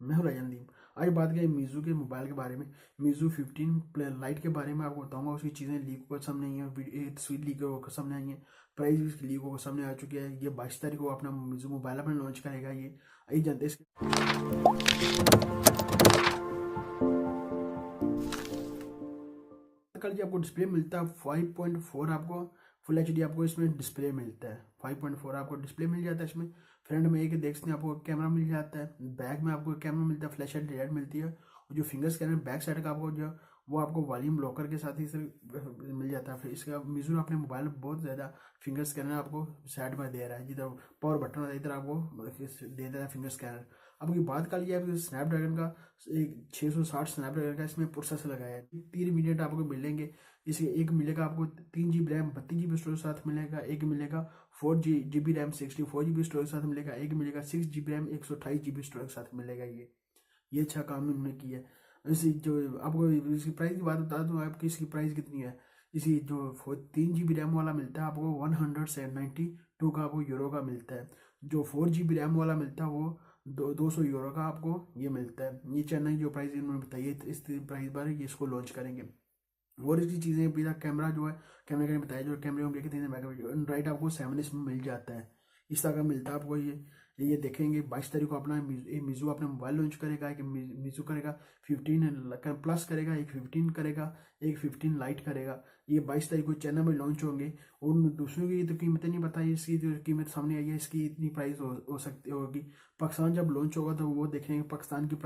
मैं हूं राजनदीप। आज बात करें मीजू के मोबाइल के बारे में। मीजू 15 लाइट के बारे में आपको बताऊंगा। उसकी चीज़ें लीक होकर सामने आई हैं, तस्वीर लीक होकर सामने आई हैं, प्राइस भी लीक होकर सामने आ चुकी है। ये 22 तारीख को अपना मीजू मोबाइल अपना लॉन्च करेगा। ये आई जानते हैं कल जी आपको डिस्प्ले मिलता है 5.4। आपको फुल एचडी आपको इसमें डिस्प्ले मिलता है। 5.4 आपको डिस्प्ले मिल जाता है इसमें। फ्रंट में एक देख सकते हैं आपको कैमरा मिल जाता है। बैक में आपको कैमरा मिलता है, फ्लैश लाइट मिलती है। और जो फिंगर स्कैनर बैक साइड का आपको जो वो आपको वॉल्यूम लॉकर के साथ ही से मिल जाता है। फिर इसका मीजू अपने मोबाइल में बहुत ज़्यादा फिंगर स्कैनर आपको साइड में दे रहा है। जिधर पावर बटन होता है इधर आपको दे देता है फिंगर स्कैनर। अब की बात कर लिया है स्नैपड्रैगन का, एक 660 स्नैपड्रैगन का इसमें प्रोसेसर लगाया है। 3 मिनट आपको मिलेंगे। इसके एक मिलेगा आपको 3 GB रैम 32 GB स्टोरेज साथ मिलेगा। एक मिलेगा 4 GB रैम 64 GB स्टोरेज साथ मिलेगा। एक मिलेगा 6 GB रैम 128 GB स्टोरेज साथ मिलेगा। ये अच्छा काम इन्होंने किया है। इसी जो आपको इसकी प्राइस की बात बता दूँ आपकी, इसकी प्राइस कितनी है। इसी जो 3 GB रैम वाला मिलता है आपको 192 का आपको यूरो का मिलता है। जो 4 GB रैम वाला मिलता है वो 200 यूरो का आपको ये मिलता है। ये चेन्नई जो प्राइस इन्होंने बताई है इस प्राइस पर ये इसको लॉन्च करेंगे। और इसकी चीज़ें बिना कैमरा जो है, कैमरे का बताया जो कैमरे होंगे कितने मेगापिक्सल एंड्राइड आपको 7 इसमें मिल जाता है। इस तरह का मिलता है आपको। ये देखेंगे 22 तारीख को अपना मीजू अपना मोबाइल लॉन्च करेगा। एक मीजू करेगा 15 प्लस करेगा, एक 15 करेगा, एक 15 लाइट करेगा। ये 22 तारीख को चाइना में लॉन्च होंगे। और दूसरों की तो कीमतें नहीं बताई। इसकी जो कीमत सामने आई है इसकी इतनी प्राइस हो सकती होगी। पाकिस्तान जब लॉन्च होगा तो वो देखेंगे पाकिस्तान की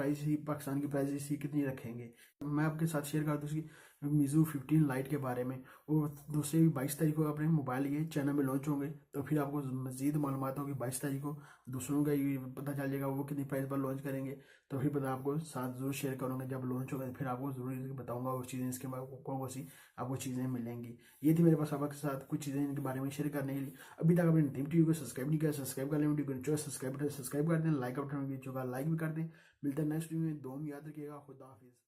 प्राइस इसी कितनी रखेंगे। मैं आपके साथ शेयर कर दूँ उसकी मीजू 15 लाइट के बारे में। और दूसरे भी 22 तारीख को अपने मोबाइल ये चाइना में लॉन्च होंगे। तो फिर आपको मजीद मालूमात होगी 22 तारीख को दूसरों का ये पता चल जाएगा वो कितनी प्राइस पर लॉन्च करेंगे। तो फिर पता आपको साथ जरूर शेयर करूँगा। जब लॉन्च होगा फिर आपको जरूर बताऊंगा और चीज़ें इसके बाद कौन सी आपको चीज़ें मिलेंगी। ये थी मेरे पास आपके साथ कुछ चीज़ें इनके बारे में शेयर करने के लिए। अभी तक आपने टीम टीवी को सब्सक्राइब नहीं किया, सब्सक्राइब कर लें। वीडियो को सब्सक्राइब कर दें, लाइक बटन लाइक भी कर दें। मिलता है नेक्स्ट वीडियो में। दो याद रखिएगा। खुदा हाफिज़।